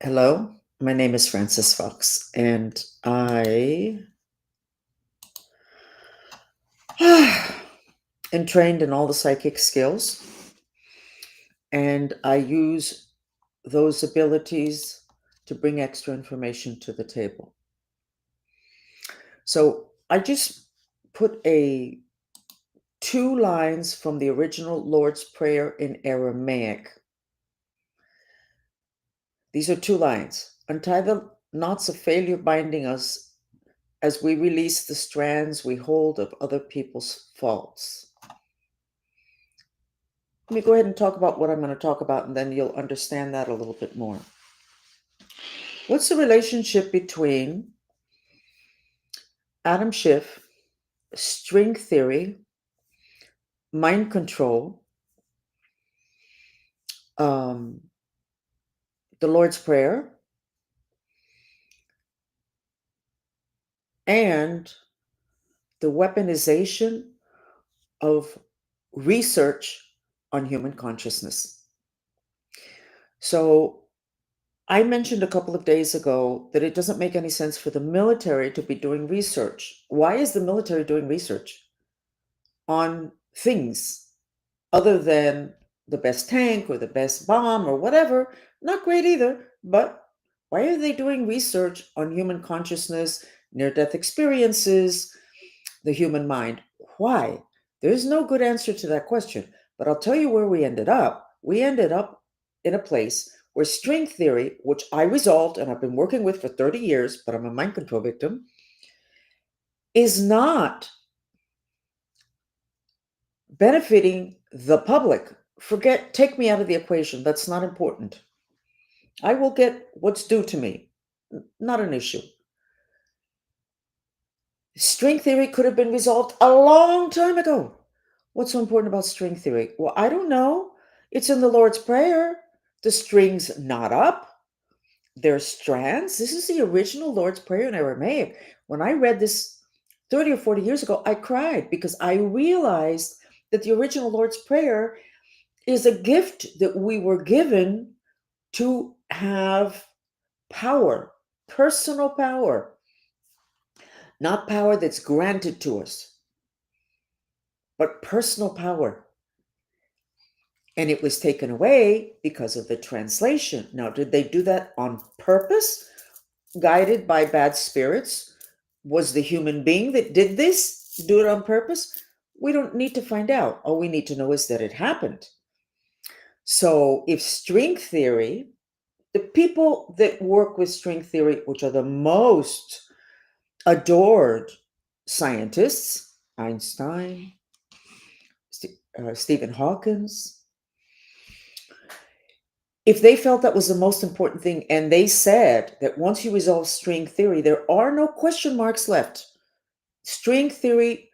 Hello, my name is Francis Fox, and I am trained in all the psychic skills, and I use those abilities to bring extra information to the table. So I just put a two lines from the original Lord's Prayer in Aramaic. These are two lines. Untie the knots of failure binding us as we release the strands we hold of other people's faults. Let me go ahead and talk about what I'm going to talk about, and then you'll understand that a little bit more. What's the relationship between Adam Schiff, string theory, mind control, um, the Lord's Prayer, and the weaponization of research on human consciousness? So, I mentioned a couple of days ago that it doesn't make any sense for the military to be doing research. Why is the military doing research on things other than the best tank or the best bomb or whatever? Not great either, but why are they doing research on human consciousness, near death experiences, the human mind? Why? There's no good answer to that question. But I'll tell you where we ended up. We ended up in a place where string theory, which I resolved and I've been working with for 30 years, but I'm a mind control victim, is not benefiting the public. Take me out of the equation. That's not important. I will get what's due to me. Not an issue. String theory could have been resolved a long time ago. What's so important about string theory? Well, I don't know. It's in the Lord's Prayer. The string's not up. There's strands. This is the original Lord's Prayer in Aramaic. When I read this 30 or 40 years ago, I cried because I realized that the original Lord's Prayer is a gift that we were given to have power, personal power, not power that's granted to us, but personal power. And it was taken away because of the translation. Now, did they do that on purpose, guided by bad spirits? Was the human being that did this do it on purpose? We don't need to find out. All we need to know is that it happened. So if string theory, the people that work with string theory, which are the most adored scientists, Einstein, Stephen Hawkins, if they felt that was the most important thing, and they said that once you resolve string theory, there are no question marks left. String theory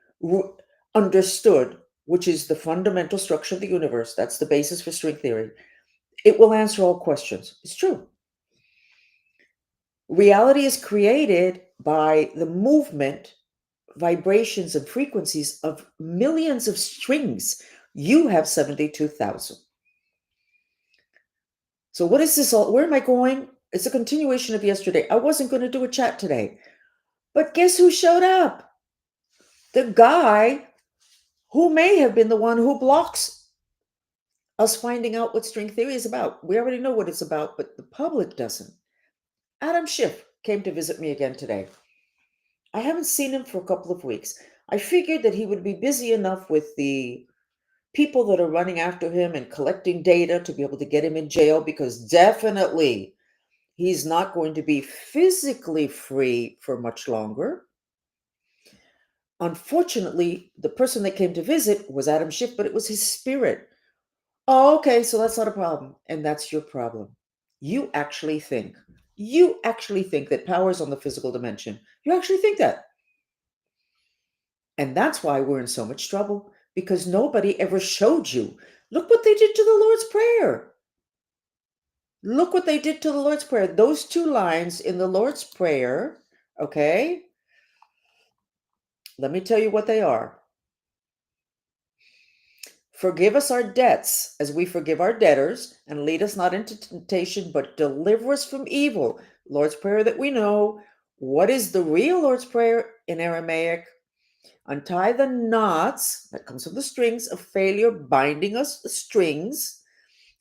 understood, which is the fundamental structure of the universe, that's the basis for string theory, it will answer all questions. It's true. Reality is created by the movement, vibrations, and frequencies of millions of strings. You have 72,000. So what is this all? Where am I going? It's a continuation of yesterday. I wasn't going to do a chat today. But guess who showed up? The guy who may have been the one who blocks us finding out what string theory is about. We already know what it's about, but the public doesn't. Adam Schiff came to visit me again today. I haven't seen him for a couple of weeks. I figured that he would be busy enough with the people that are running after him and collecting data to be able to get him in jail, because definitely he's not going to be physically free for much longer. Unfortunately, the person that came to visit was Adam Schiff, but it was his spirit. Oh, okay, so that's not a problem. And that's your problem. You actually think that power is on the physical dimension. You actually think that. And that's why we're in so much trouble, because nobody ever showed you. Look what they did to the Lord's Prayer. Look what they did to the Lord's Prayer. Those two lines in the Lord's Prayer, okay? Let me tell you what they are. Forgive us our debts as we forgive our debtors, and lead us not into temptation, but deliver us from evil. Lord's Prayer that we know. What is the real Lord's Prayer in Aramaic? Untie the knots, that comes from the strings of failure, binding us the strings,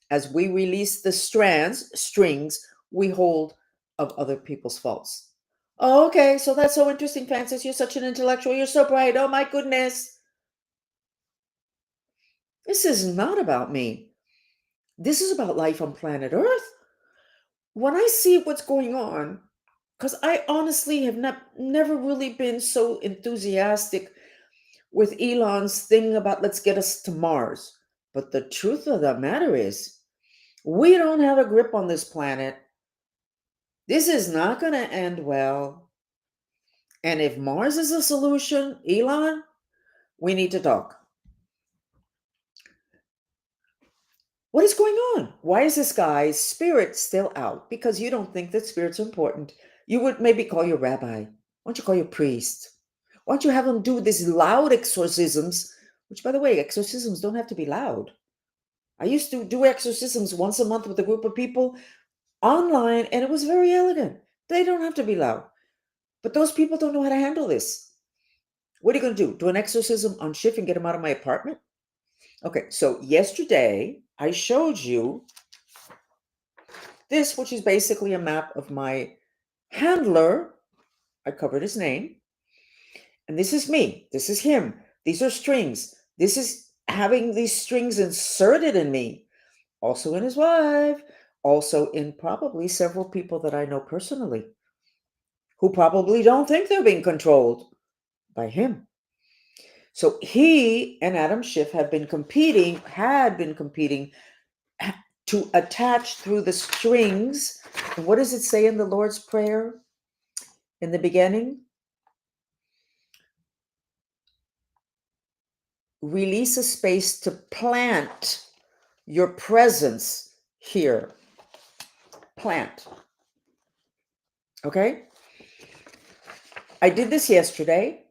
as we release the strings we hold of other people's faults. Oh, okay, so that's so interesting, Francis. You're such an intellectual. You're so bright. Oh, my goodness. This is not about me. This is about life on planet Earth. When I see what's going on, because I honestly have never really been so enthusiastic with Elon's thing about let's get us to Mars. But the truth of the matter is, we don't have a grip on this planet. This is not going to end well. And if Mars is a solution, Elon, we need to talk. What is going on? Why is this guy's spirit still out? Because you don't think that spirit's important. You would maybe call your rabbi. Why don't you call your priest? Why don't you have them do these loud exorcisms? Which, by the way, exorcisms don't have to be loud. I used to do exorcisms once a month with a group of people online, and it was very elegant. They don't have to be loud. But those people don't know how to handle this. What are you going to do? Do an exorcism on Schiff and get him out of my apartment? Okay, so yesterday I showed you this, which is basically a map of my handler. I covered his name. And this is me. This is him. These are strings. This is having these strings inserted in me. Also in his wife. Also in probably several people that I know personally who probably don't think they're being controlled by him. So he and Adam Schiff had been competing to attach through the strings. And what does it say in the Lord's Prayer in the beginning? Release a space to plant your presence here. Plant. Okay? I did this yesterday.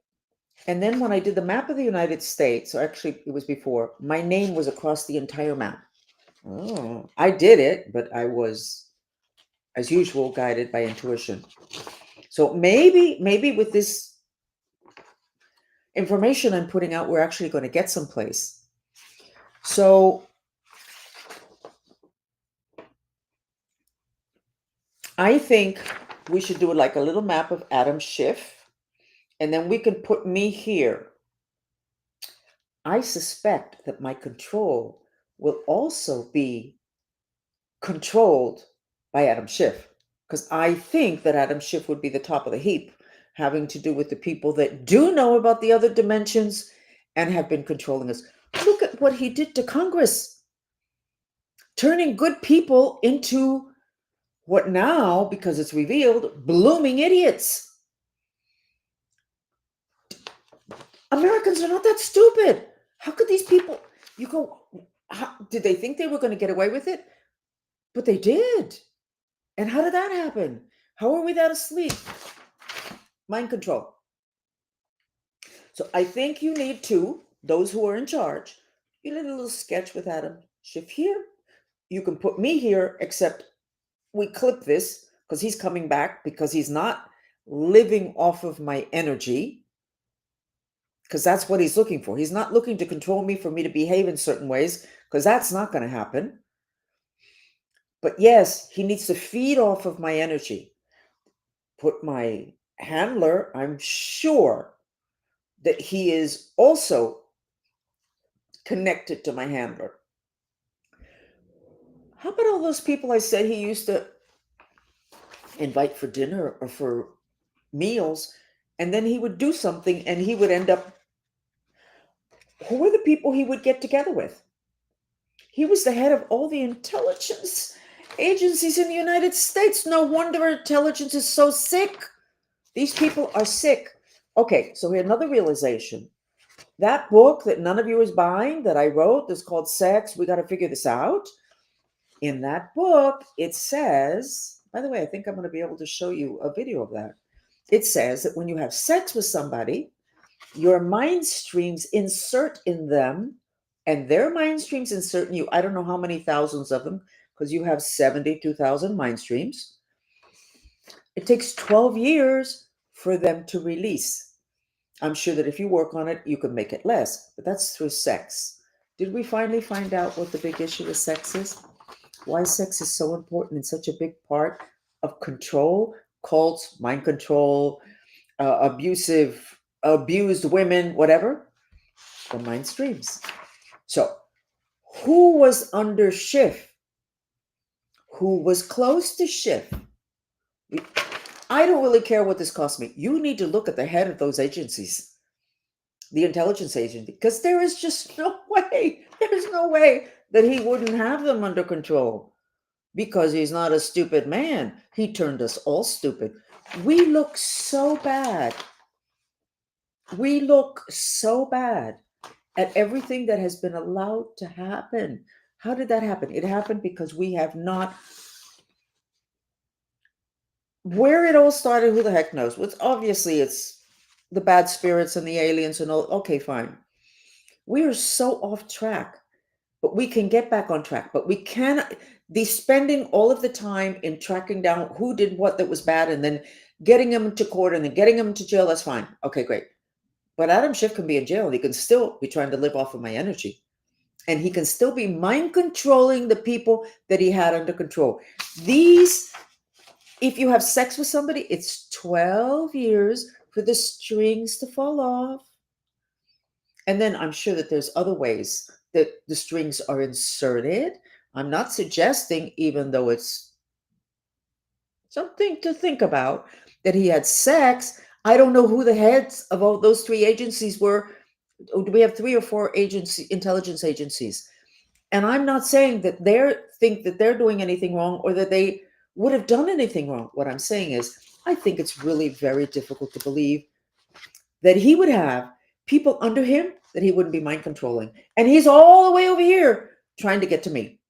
And then when I did the map of the United States, or actually it was before, my name was across the entire map. Oh, I did it, but I was, as usual, guided by intuition. So maybe with this information I'm putting out, we're actually going to get someplace. So I think we should do like a little map of Adam Schiff, and then we can put me here. I suspect that my control will also be controlled by Adam Schiff, because I think that Adam Schiff would be the top of the heap, having to do with the people that do know about the other dimensions and have been controlling us. Look at what he did to Congress, turning good people into what now, because it's revealed, blooming idiots. Americans are not that stupid. How could these people, did they think they were going to get away with it? But they did. And how did that happen? How are we that asleep? Mind control. So I think you need to, those who are in charge, you did a little sketch with Adam Schiff here. You can put me here, except we clip this because he's coming back, because he's not living off of my energy, because that's what he's looking for. He's not looking to control me, for me to behave in certain ways, because that's not going to happen. But yes, he needs to feed off of my energy. Put my handler, I'm sure that he is also connected to my handler. How about all those people I said he used to invite for dinner or for meals, and then he would do something and he would end up, who were the people he would get together with? He was the head of all the intelligence agencies in the United States. No wonder our intelligence is so sick. These people are sick. Okay, so here's another realization. That book that none of you is buying that I wrote, that's called Sex, We Got to Figure This Out. In that book, it says, by the way, I think I'm going to be able to show you a video of that. It says that when you have sex with somebody, your mind streams insert in them And their mind streams insert in you, I don't know how many thousands of them, because you have 72,000 mind streams. It takes 12 years for them to release. I'm sure that if you work on it, you can make it less, but that's through sex. Did we finally find out what the big issue with sex is? Why sex is so important and such a big part of control, cults, mind control, abused women, whatever? The mind streams. So, who was under Schiff? Who was close to Schiff? I don't really care what this cost me. You need to look at the head of those agencies, the intelligence agency, because there is just no way, there's no way that he wouldn't have them under control, because he's not a stupid man. He turned us all stupid. We look so bad. We look so bad at everything that has been allowed to happen. How did that happen? It happened because we have not. Where it all started, who the heck knows? What's obviously it's the bad spirits and the aliens and all. Okay, fine. We are so off track, but we can get back on track. But we cannot be spending all of the time in tracking down who did what that was bad and then getting them to court and then getting them to jail. That's fine. Okay, great. But Adam Schiff can be in jail and he can still be trying to live off of my energy. And he can still be mind controlling the people that he had under control. These, if you have sex with somebody, it's 12 years for the strings to fall off. And then I'm sure that there's other ways that the strings are inserted. I'm not suggesting, even though it's something to think about, that he had sex. I don't know who the heads of all those three agencies were. Do we have 3 or 4 intelligence agencies? And I'm not saying that they think that they're doing anything wrong or that they would have done anything wrong. What I'm saying is, I think it's really very difficult to believe that he would have people under him that he wouldn't be mind controlling. And he's all the way over here trying to get to me.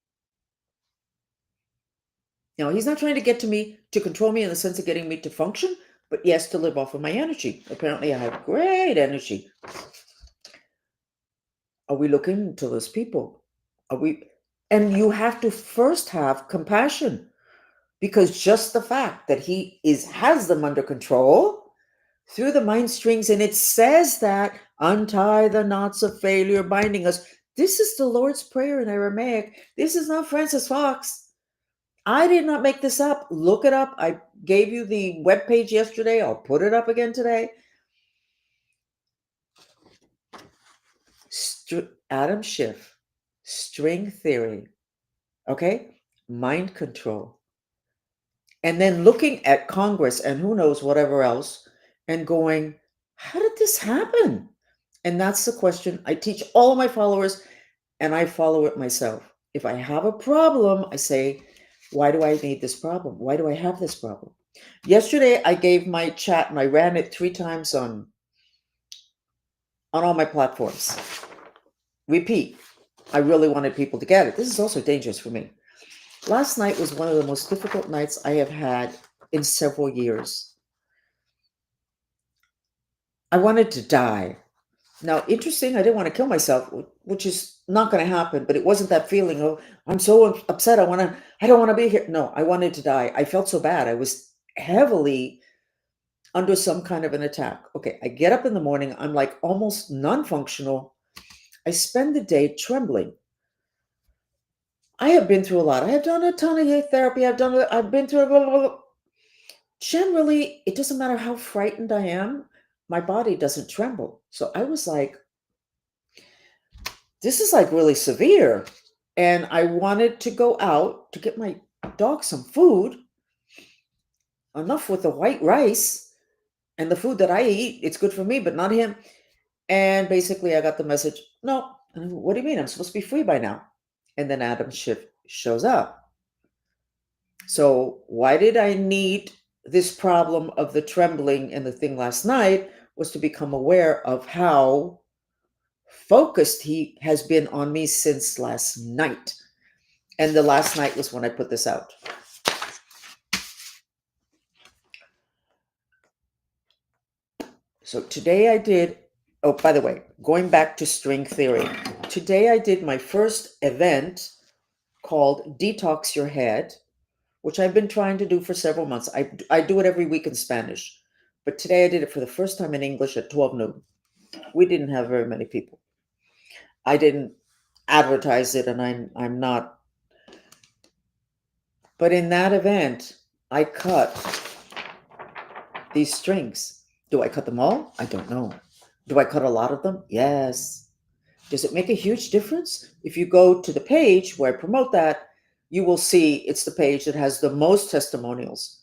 Now, he's not trying to get to me to control me in the sense of getting me to function, but yes, to live off of my energy. Apparently, I have great energy. Are we looking to those people? Are we? And you have to first have compassion, because just the fact that he has them under control through the mind strings, and it says that untie the knots of failure binding us. This is the Lord's Prayer in Aramaic. This is not Francis Fox. I did not make this up. Look it up. I gave you the webpage yesterday. I'll put it up again today. Adam Schiff, string theory, okay? Mind control. And then looking at Congress and who knows whatever else and going, how did this happen? And that's the question I teach all of my followers, and I follow it myself. If I have a problem, I say, why do I need this problem? Why do I have this problem? Yesterday, I gave my chat and I ran it 3 times on all my platforms. Repeat. I really wanted people to get it. This is also dangerous for me. Last night was one of the most difficult nights I have had in several years. I wanted to die. Now, interesting, I didn't want to kill myself, which is not going to happen, but it wasn't that feeling of, I'm so upset, I don't want to be here. No, I wanted to die. I felt so bad. I was heavily under some kind of an attack. Okay, I get up in the morning, I'm like almost non-functional. I spend the day trembling. I have been through a lot. I have done a ton of therapy. I've been through blah, blah, blah. Generally, it doesn't matter how frightened I am, my body doesn't tremble. So I was like, this is like really severe. And I wanted to go out to get my dog some food, enough with the white rice and the food that I eat. It's good for me, but not him. And basically, I got the message, no, what do you mean? I'm supposed to be free by now. And then Adam Schiff shows up. So why did I need this problem of the trembling and the thing last night? Was to become aware of how focused he has been on me since last night. And the last night was when I put this out. So today I did, oh, by the way, going back to string theory. today I did my first event called Detox Your Head, which I've been trying to do for several months. I do it every week in Spanish, but today I did it for the first time in English at 12 noon. We didn't have very many people. I didn't advertise it, and I'm not. But in that event, I cut these strings. Do I cut them all? I don't know. Do I cut a lot of them? Yes. Does it make a huge difference? If you go to the page where I promote that, you will see it's the page that has the most testimonials.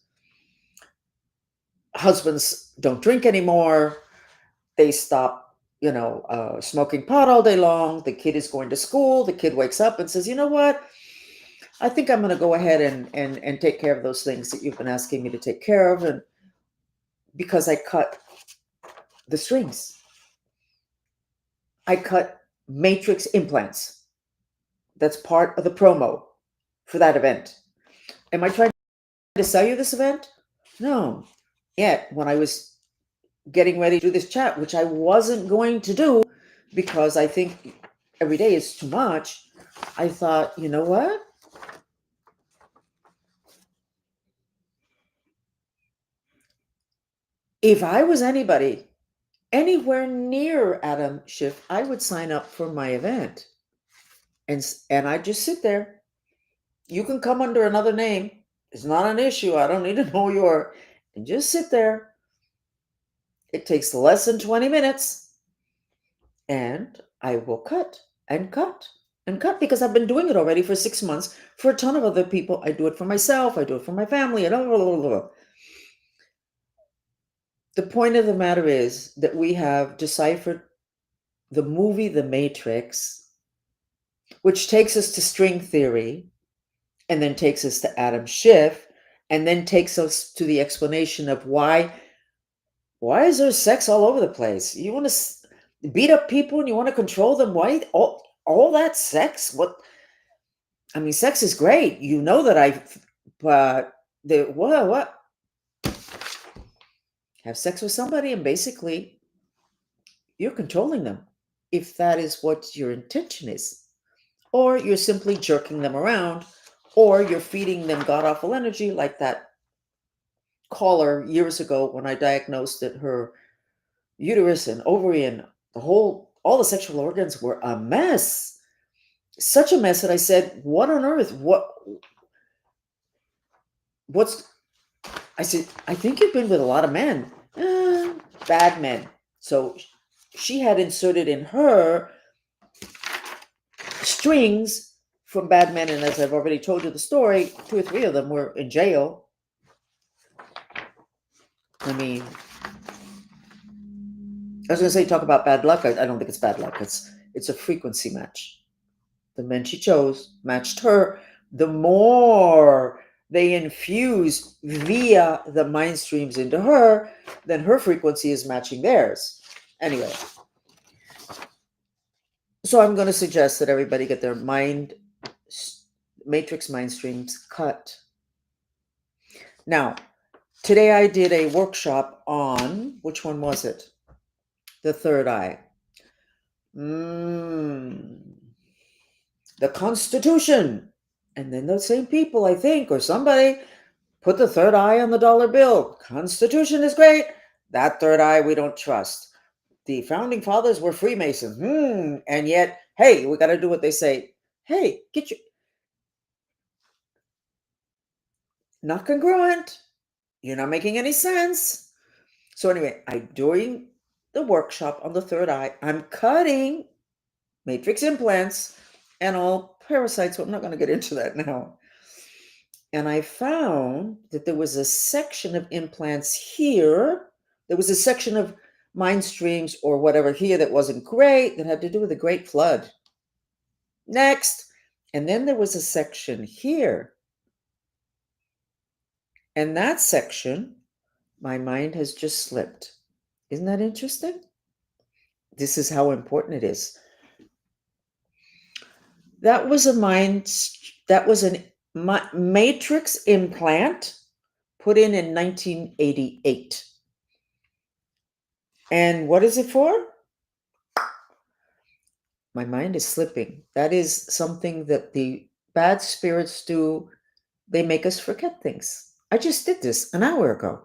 Husbands don't drink anymore. They stop, smoking pot all day long. The kid is going to school. The kid wakes up and says, you know what? I think I'm going to go ahead and take care of those things that you've been asking me to take care of. And because I cut the strings, I cut matrix implants. That's part of the promo for that event. Am I trying to sell you this event? No. Yet, when I was getting ready to do this chat, which I wasn't going to do because I think every day is too much, I thought, you know what? If I was anybody anywhere near Adam Schiff, I would sign up for my event. And I just sit there. You can come under another name. It's not an issue. I don't need to know your. And just sit there. It takes less than 20 minutes. And I will cut and cut and cut because I've been doing it already for 6 months for a ton of other people. I do it for myself. I do it for my family. And blah, blah, blah, blah. The point of the matter is that we have deciphered the movie The Matrix, which takes us to string theory, and then takes us to Adam Schiff, and then takes us to the explanation of why is there sex all over the place? You want to beat up people and you want to control them? Why all that sex? What? I mean, sex is great. You know that but what? Have sex with somebody and basically you're controlling them, if that is what your intention is. Or you're simply jerking them around, or you're feeding them god-awful energy like that caller years ago when I diagnosed that her uterus and ovary and all the sexual organs were a mess. Such a mess that I said, what on earth? I said, I think you've been with a lot of men. Bad men. So she had inserted in her strings from bad men, and as I've already told you the story, 2 or 3 of them were in jail. I mean, I was going to say, talk about bad luck. I don't think it's bad luck. It's a frequency match. The men she chose matched her. The more they infuse via the mind streams into her, then her frequency is matching theirs. Anyway, so I'm going to suggest that everybody get their matrix mind streams cut. Now, today I did a workshop on, which one was it? The third eye. The Constitution. And then those same people, I think, or somebody put the third eye on the dollar bill. Constitution is great. That third eye we don't trust. The founding fathers were Freemasons. And yet, hey, we got to do what they say. Hey, get your... Not congruent. You're not making any sense. So anyway, I'm doing the workshop on the third eye. I'm cutting matrix implants and all parasites, so I'm not going to get into that now. And I found that there was a section of implants here. There was a section of mind streams or whatever here that wasn't great, that had to do with the Great Flood. Next. And then there was a section here. And that section, my mind has just slipped. Isn't that interesting? This is how important it is. That was a matrix implant put in 1988. And what is it for? My mind is slipping. That is something that the bad spirits do. They make us forget things. I just did this an hour ago.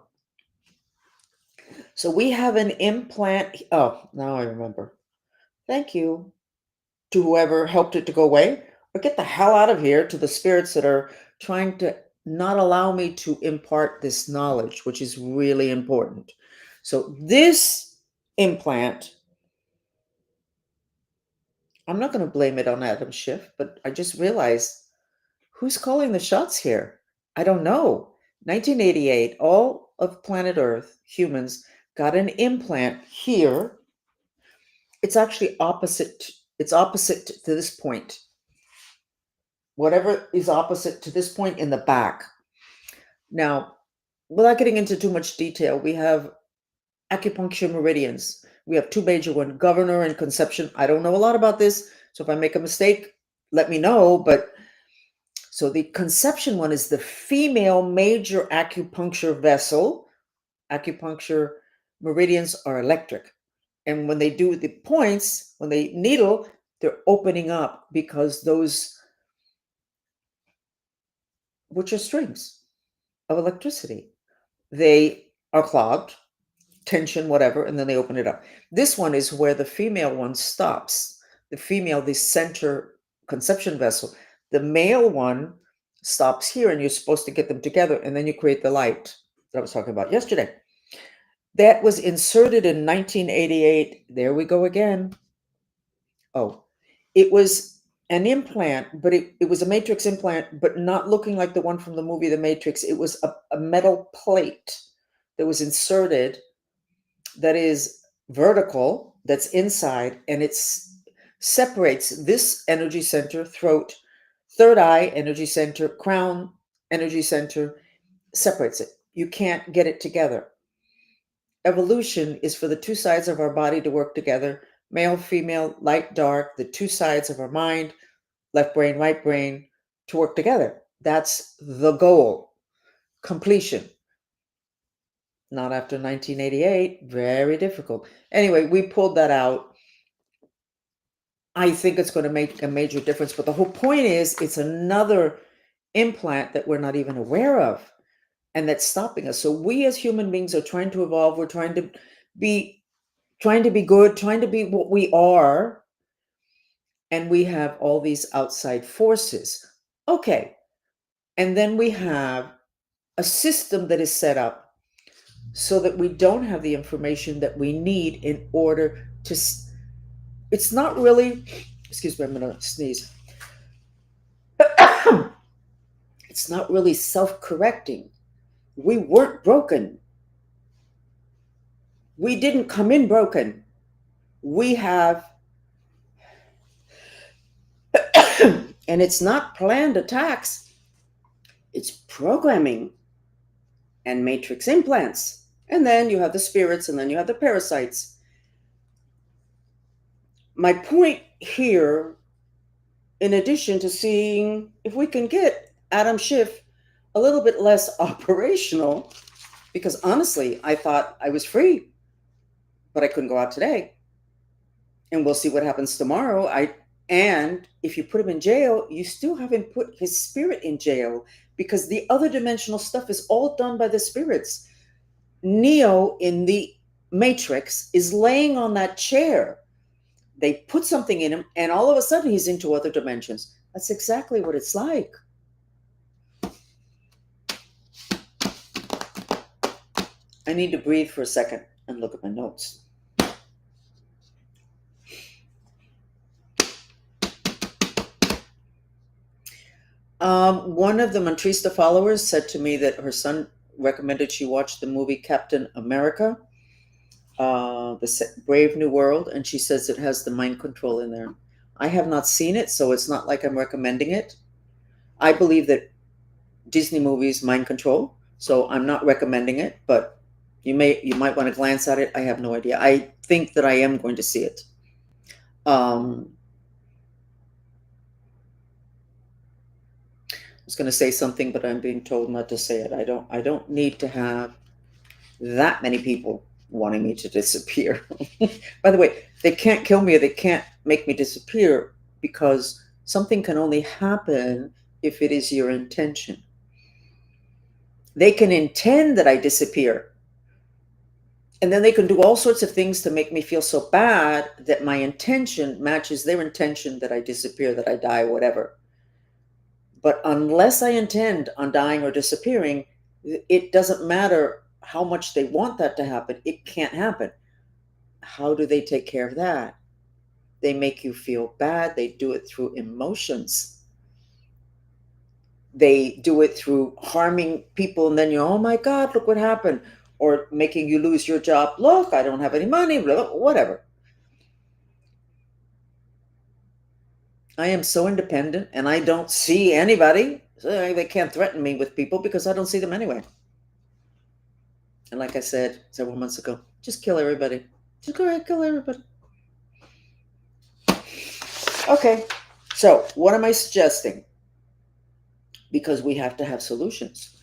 So we have an implant. Oh, now I remember. Thank you to whoever helped it to go away. But get the hell out of here to the spirits that are trying to not allow me to impart this knowledge, which is really important. So this implant, I'm not going to blame it on Adam Schiff, but I just realized who's calling the shots here? I don't know. 1988, all of planet Earth, humans, got an implant here. It's actually opposite. It's opposite to this point. Whatever is opposite to this point in the back. Now, without getting into too much detail, we have acupuncture meridians. We have two major ones, governor and conception. I don't know a lot about this, so if I make a mistake, let me know. But so the conception one is the female major acupuncture vessel. Acupuncture meridians are electric. And when they do the points, when they needle, they're opening up because those, which are strings of electricity, they are clogged, tension, whatever, and then they open it up. This one is where the female one stops. The female, the center conception vessel. The male one stops here, and you're supposed to get them together, and then you create the light that I was talking about yesterday. That was inserted in 1988. There we go again. Oh, it was an implant, but it was a matrix implant, but not looking like the one from the movie The Matrix. It was a metal plate that was inserted that is vertical, that's inside, and it separates this energy center, throat, third eye energy center, crown energy center, separates it. You can't get it together. Evolution is for the two sides of our body to work together, male, female, light, dark, the two sides of our mind, left brain, right brain, to work together. That's the goal. Completion. Not after 1988. Very difficult. Anyway, we pulled that out. I think it's going to make a major difference. But the whole point is it's another implant that we're not even aware of and that's stopping us. So we as human beings are trying to evolve. We're be trying to be good, trying to be what we are. And we have all these outside forces. Okay. And then we have a system that is set up so that we don't have the information that we need in order to. It's not really, excuse me, I'm going to sneeze. It's not really self correcting. We weren't broken. We didn't come in broken. We have, and it's not planned attacks, it's programming and matrix implants. And then you have the spirits, and then you have the parasites. My point here, in addition to seeing if we can get Adam Schiff a little bit less operational, because honestly, I thought I was free, but I couldn't go out today. And we'll see what happens tomorrow. And if you put him in jail, you still haven't put his spirit in jail because the other dimensional stuff is all done by the spirits. Neo in the Matrix is laying on that chair. They put something in him, and all of a sudden he's into other dimensions. That's exactly what it's like. I need to breathe for a second and look at my notes. One of the Mantrista followers said to me that her son recommended she watch the movie Captain America, the Brave New World, and she says it has the mind control in there. I have not seen it, so it's not like I'm recommending it. I believe that Disney movies mind control, so I'm not recommending it, but you might want to glance at it. I have no idea. I think that I am going to see it. I was going to say something, but I'm being told not to say it. I don't need to have that many people wanting me to disappear. By the way, they can't kill me or they can't make me disappear because something can only happen if it is your intention. They can intend that I disappear, and then they can do all sorts of things to make me feel so bad that my intention matches their intention that I disappear, that I die, whatever. But unless I intend on dying or disappearing, it doesn't matter how much they want that to happen. It can't happen. How do they take care of that? They make you feel bad. They do it through emotions. They do it through harming people, and then you're, oh my God, look what happened. Or making you lose your job. Look, I don't have any money, whatever. I am so independent and I don't see anybody. So they can't threaten me with people because I don't see them anyway. And like I said several months ago, just kill everybody. Just go ahead, kill everybody. Okay, so what am I suggesting? Because we have to have solutions.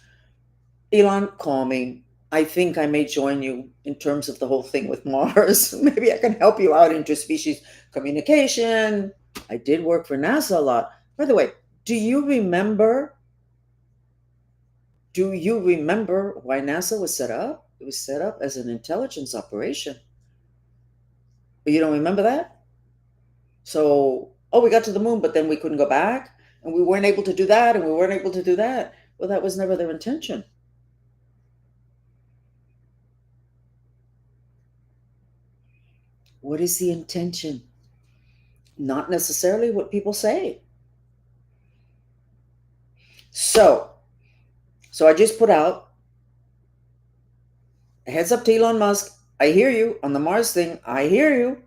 Elon, call me. I think I may join you in terms of the whole thing with Mars. Maybe I can help you out interspecies communication. I did work for NASA a lot. By the way, do you remember why NASA was set up? It was set up as an intelligence operation. You don't remember that? So, oh, we got to the moon, but then we couldn't go back, and we weren't able to do that, and we weren't able to do that. Well, that was never their intention. What is the intention? Not necessarily what people say. So I just put out a heads up to Elon Musk. I hear you on the Mars thing. I hear you.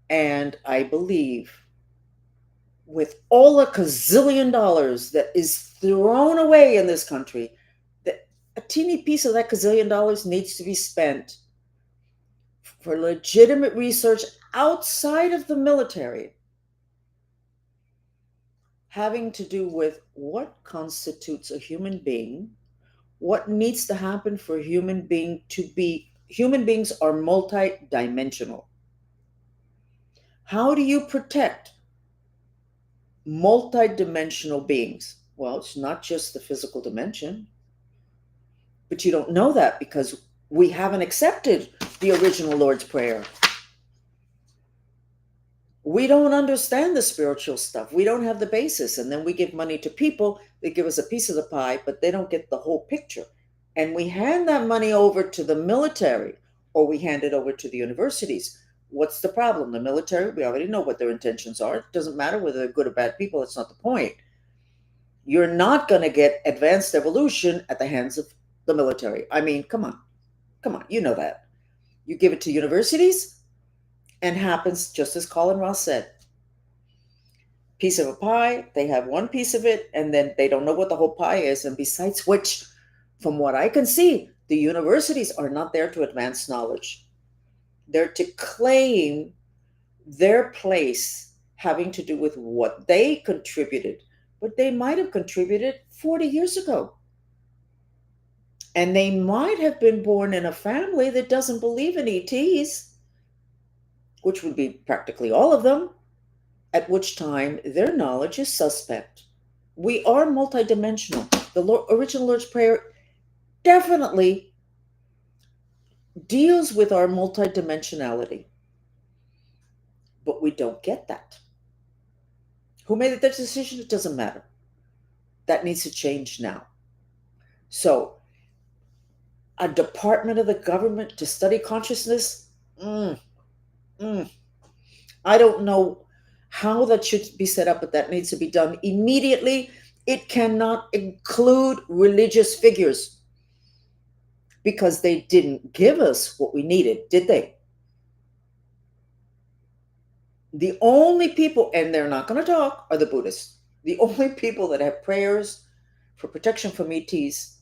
And I believe with all the gazillion dollars that is thrown away in this country, that a teeny piece of that gazillion dollars needs to be spent for legitimate research outside of the military, having to do with what constitutes a human being, what needs to happen for a human being to be. Human beings are multidimensional. How do you protect multidimensional beings? Well, it's not just the physical dimension, but you don't know that because we haven't accepted the original Lord's Prayer. We don't understand the spiritual stuff. We don't have the basis. And then we give money to people. They give us a piece of the pie, but they don't get the whole picture. And we hand that money over to the military, or we hand it over to the universities. What's the problem? The military, we already know what their intentions are. It doesn't matter whether they're good or bad people. That's not the point. You're not going to get advanced evolution at the hands of the military. I mean, come on. You know that. You give it to universities, and happens just as Colin Ross said. Piece of a pie, they have one piece of it, and then they don't know what the whole pie is. And besides which, from what I can see, the universities are not there to advance knowledge. They're to claim their place having to do with what they contributed, but they might have contributed 40 years ago. And they might have been born in a family that doesn't believe in ETs, which would be practically all of them, at which time their knowledge is suspect. We are multidimensional. The original Lord's Prayer definitely deals with our multidimensionality, but we don't get that. Who made that decision? It doesn't matter. That needs to change now. So, a department of the government to study consciousness? I don't know how that should be set up, but that needs to be done immediately. It cannot include religious figures because they didn't give us what we needed, did they? The only people, and they're not going to talk, are the Buddhists. The only people that have prayers for protection from ETs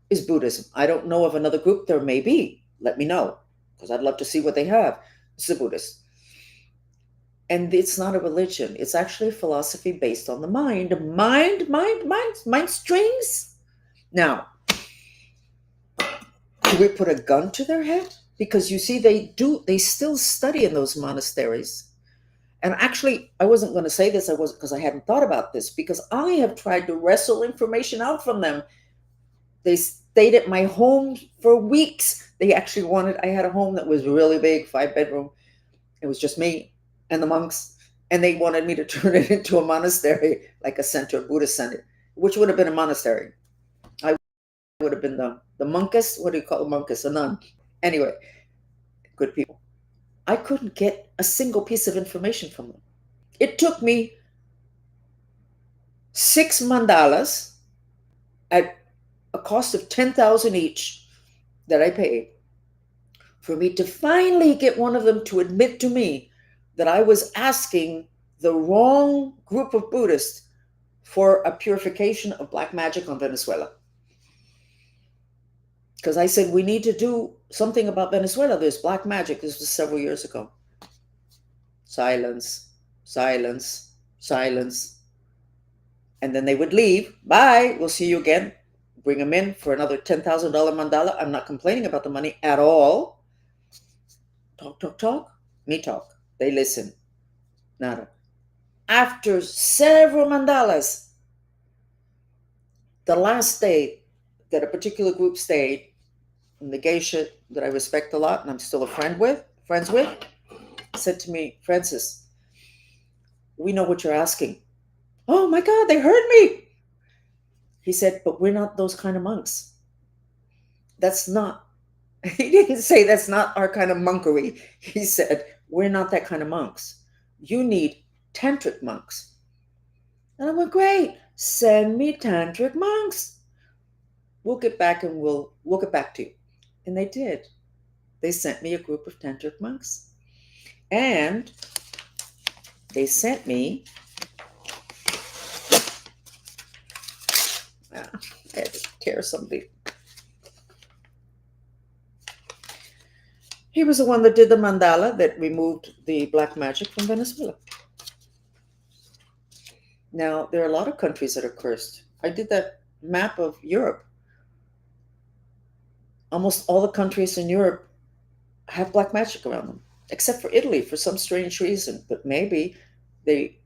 is Buddhism. I don't know of another group. There may be. Let me know, because I'd love to see what they have. It's the Buddhists. And it's not a religion. It's actually a philosophy based on the mind. Mind strings. Now, do we put a gun to their head? because you see, they still study in those monasteries. And actually, I wasn't going to say this, I was, because I hadn't thought about this, because I have tried to wrestle information out from them. They stayed at my home for weeks. They actually wanted, I had a home that was really big, 5 bedroom. It was just me and the monks. And they wanted me to turn it into a monastery, like a center, a Buddhist center, which would have been a monastery. I would have been the monkess. What do you call a monkess? A nun. Anyway, good people. I couldn't get a single piece of information from them. It took me 6 mandalas at a cost of 10,000 each that I paid for me to finally get one of them to admit to me that I was asking the wrong group of Buddhists for a purification of black magic on Venezuela. Because I said, we need to do something about Venezuela. There's black magic. This was several years ago. Silence, silence, silence. And then they would leave. Bye. We'll see you again. Bring them in for another $10,000 mandala. I'm not complaining about the money at all. Talk, talk, talk. Me talk. They listen. Nada. After several mandalas, the last day that a particular group stayed, and the geisha that I respect a lot and I'm still friends with, said to me, Francis, we know what you're asking. Oh my God, they heard me. He said, but we're not those kind of monks. That's not, he didn't say that's not our kind of monkery. He said, we're not that kind of monks. You need tantric monks. And I went, great, send me tantric monks. We'll get back and we'll get back to you. And they did. They sent me a group of tantric monks. And they sent me, I had to tear somebody. He was the one that did the mandala that removed the black magic from Venezuela. Now, there are a lot of countries that are cursed. I did that map of Europe. Almost all the countries in Europe have black magic around them, except for Italy for some strange reason. But maybe they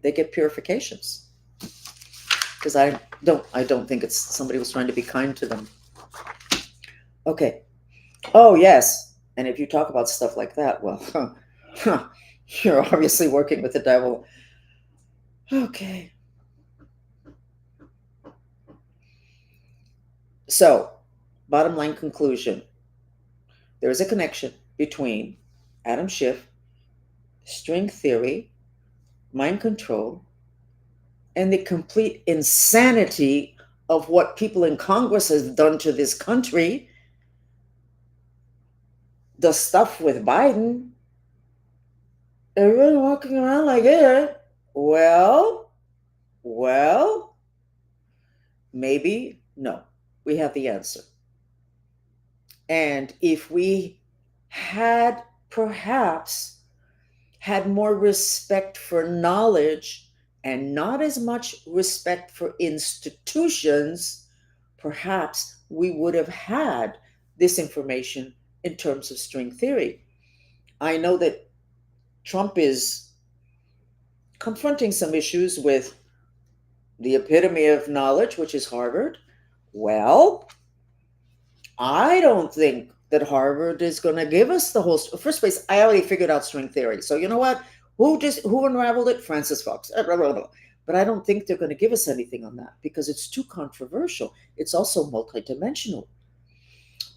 get purifications. Because I don't think it's somebody was trying to be kind to them. Okay. Oh yes. And if you talk about stuff like that, well, you're obviously working with the devil. Okay. So, bottom line conclusion. There is a connection between Adam Schiff, string theory, mind control, and the complete insanity of what people in Congress have done to this country. The stuff with Biden, everyone walking around like it. Well, maybe no. We have the answer. And if we had perhaps had more respect for knowledge and not as much respect for institutions, perhaps we would have had this information in terms of string theory. I know that Trump is confronting some issues with the epitome of knowledge, which is Harvard. Well, I don't think that Harvard is going to give us the whole. First place, I already figured out string theory. So you know what? Who unraveled it? Francis Fox. But I don't think they're going to give us anything on that because it's too controversial. It's also multidimensional.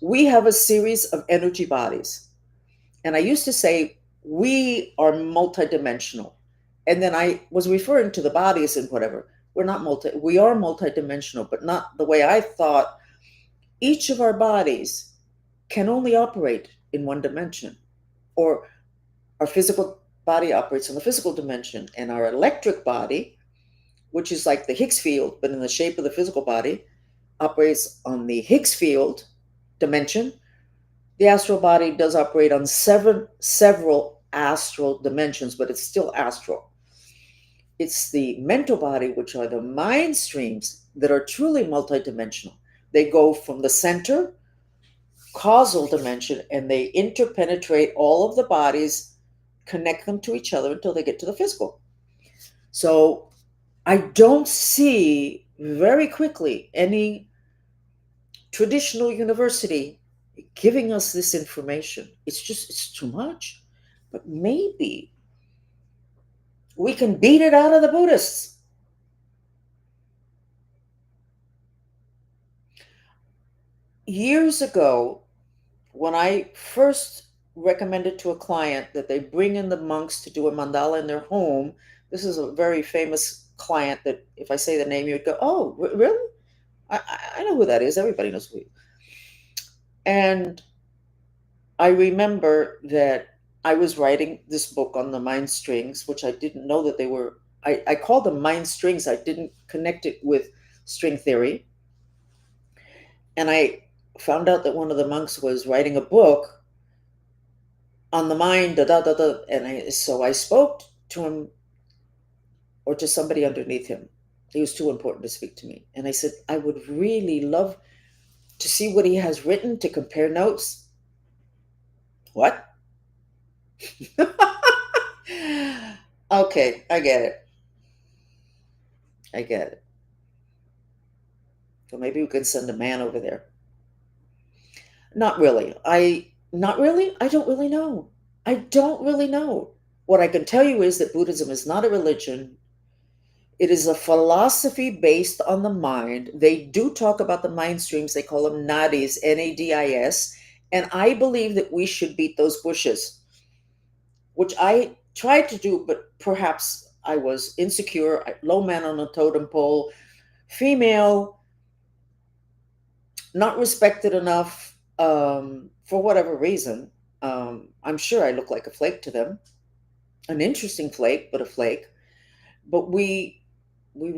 We have a series of energy bodies. And I used to say we are multidimensional. And then I was referring to the bodies and whatever. We are multidimensional, but not the way I thought. Each of our bodies can only operate in one dimension, or our physical body operates in the physical dimension, and our electric body, which is like the Higgs field, but in the shape of the physical body, operates on the Higgs field dimension. The astral body does operate on several astral dimensions, but it's still astral. It's the mental body, which are the mind streams, that are truly multidimensional. They go from the center causal dimension, and they interpenetrate all of the bodies, connect them to each other until they get to the physical. So I don't see very quickly any traditional university giving us this information. It's too much. But maybe we can beat it out of the Buddhists. Years ago, when I first recommended to a client that they bring in the monks to do a mandala in their home, this is a very famous client that if I say the name, you would go, "Oh, really? I know who that is. Everybody knows who." And I remember that I was writing this book on the mind strings, which I didn't know that they were. I called them mind strings. I didn't connect it with string theory. And I found out that one of the monks was writing a book on the mind, da da da da. And so I spoke to him or to somebody underneath him. He was too important to speak to me. And I said, I would really love to see what he has written to compare notes. What? Okay, I get it. I get it. So maybe we can send a man over there. Not really. Not really. I don't really know. I don't really know. What I can tell you is that Buddhism is not a religion. It is a philosophy based on the mind. They do talk about the mind streams. They call them nadis, Nadis. And I believe that we should beat those bushes, which I tried to do, but perhaps I was insecure, low man on a totem pole, female, not respected enough for whatever reason. I'm sure I look like a flake to them, an interesting flake, but a flake. But we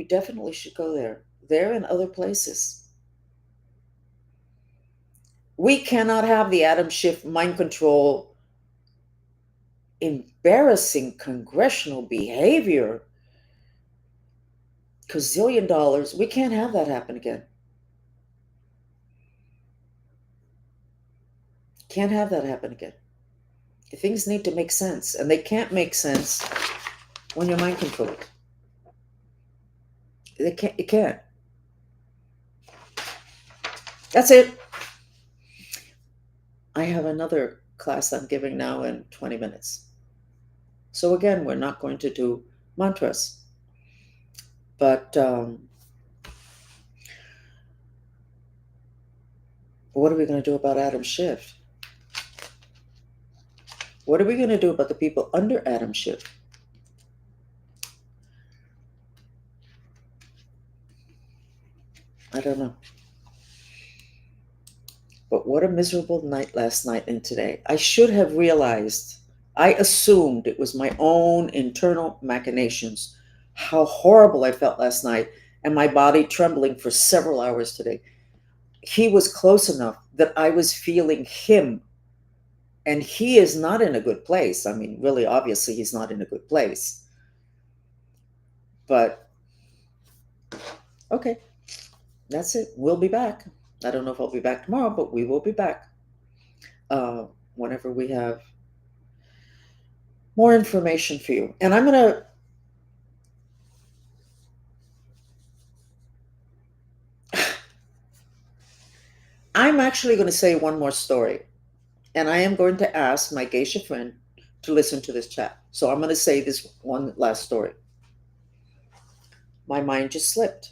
definitely should go there and other places. We cannot have the Adam Schiff mind control, embarrassing congressional behavior, gazillion dollars. We can't have that happen again. Can't have that happen again. Things need to make sense, and they can't make sense when you're mind controlled. They can't. It can't. That's it. I have another class I'm giving now in 20 minutes. So again, we're not going to do mantras, but what are we going to do about Adam Schiff? What are we going to do about the people under Adam Schiff? I don't know. But what a miserable night last night and today. I should have realized, I assumed it was my own internal machinations, how horrible I felt last night, and my body trembling for several hours today. He was close enough that I was feeling him, and he is not in a good place. I mean, really, obviously, he's not in a good place. But okay, that's it. We'll be back. I don't know if I'll be back tomorrow, but we will be back whenever we have more information for you. And I'm actually going to say one more story, and I am going to ask my geisha friend to listen to this chat. So I'm going to say this one last story. My mind just slipped.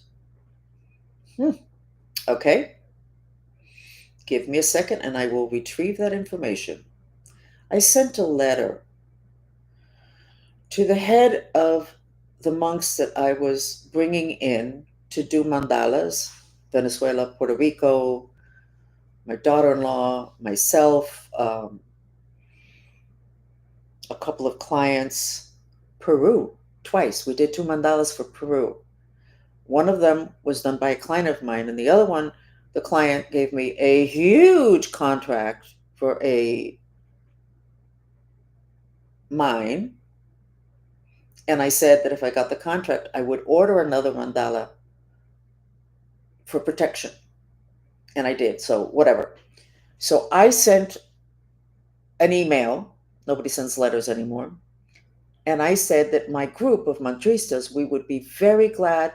Okay, give me a second and I will retrieve that information. I sent a letter to the head of the monks that I was bringing in to do mandalas, Venezuela, Puerto Rico, my daughter-in-law, myself, a couple of clients, Peru, twice. We did two mandalas for Peru. One of them was done by a client of mine, and the other one, the client gave me a huge contract for a mine. And I said that if I got the contract, I would order another mandala for protection. And I did, so whatever. So I sent an email. Nobody sends letters anymore. And I said that my group of mantristas, we would be very glad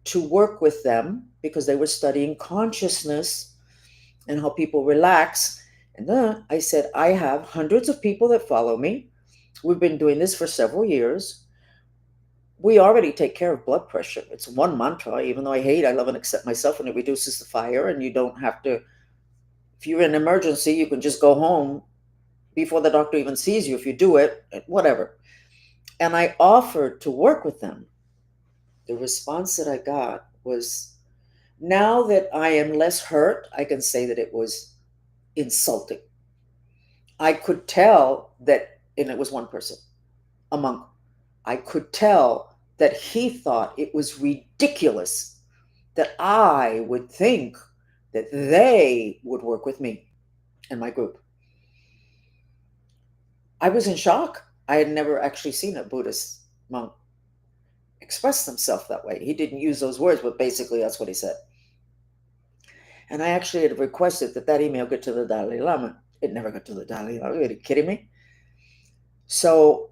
to work with them because they were studying consciousness and how people relax. And then I said, I have hundreds of people that follow me. We've been doing this for several years. We already take care of blood pressure. It's one mantra, even though I love and accept myself, and it reduces the fire. And you don't have to, if you're in an emergency, you can just go home before the doctor even sees you if you do it, whatever. And I offered to work with them. The response that I got was, now that I am less hurt, I can say that it was insulting. I could tell that, and it was one person, a monk, I could tell that he thought it was ridiculous that I would think that they would work with me and my group. I was in shock. I had never actually seen a Buddhist monk express himself that way. He didn't use those words, but basically that's what he said. And I actually had requested that that email get to the Dalai Lama. It never got to the Dalai Lama. Are you kidding me? So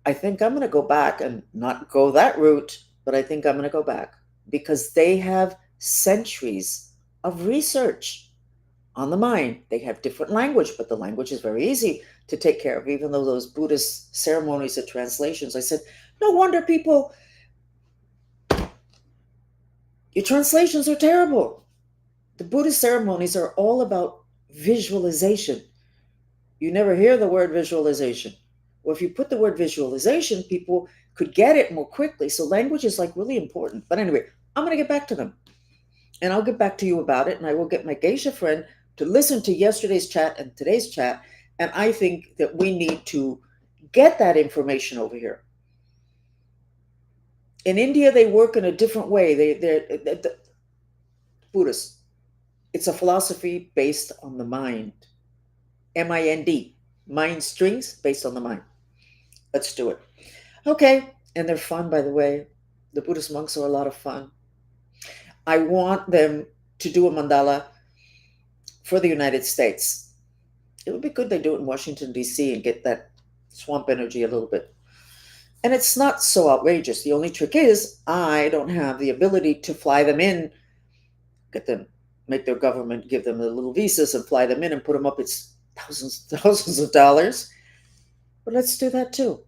I think I'm going to go back and not go that route, but I think I'm going to go back because they have centuries of research on the mind. They have different language, but the language is very easy to take care of, even though those Buddhist ceremonies are translations. I said, no wonder people, your translations are terrible. The Buddhist ceremonies are all about visualization. You never hear the word visualization. Well, if you put the word visualization, people could get it more quickly. So language is like really important. But anyway, I'm going to get back to them. And I'll get back to you about it. And I will get my geisha friend to listen to yesterday's chat and today's chat. And I think that we need to get that information over here. In India, they work in a different way. They're Buddhist. It's a philosophy based on the mind. MIND. Mind strings based on the mind. Let's do it. Okay. And they're fun, by the way. The Buddhist monks are a lot of fun. I want them to do a mandala for the United States. It would be good they do it in Washington, D.C. and get that swamp energy a little bit. And it's not so outrageous. The only trick is I don't have the ability to fly them in, get them, make their government give them the little visas and fly them in and put them up. It's thousands of dollars. But let's do that too.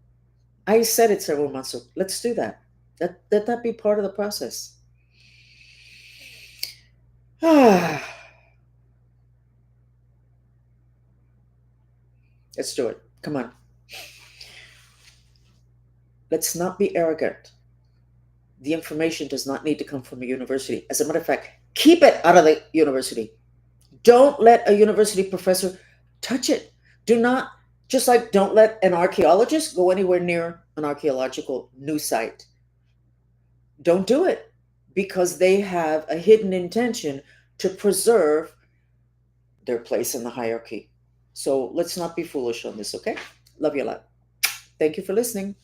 I said it several months ago. Let's do that. Let that be part of the process. Let's do it. Come on. Let's not be arrogant. The information does not need to come from a university. As a matter of fact, keep it out of the university. Don't let a university professor touch it. Do not, just like don't let an archaeologist go anywhere near an archaeological new site. Don't do it because they have a hidden intention to preserve their place in the hierarchy. So let's not be foolish on this, okay? Love you a lot. Thank you for listening.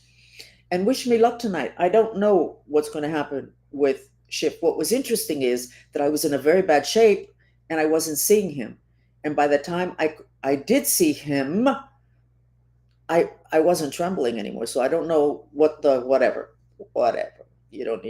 And wish me luck tonight. I don't know what's going to happen with Schiff. What was interesting is that I was in a very bad shape and I wasn't seeing him. And by the time I did see him, I wasn't trembling anymore. So I don't know what the whatever. You don't need to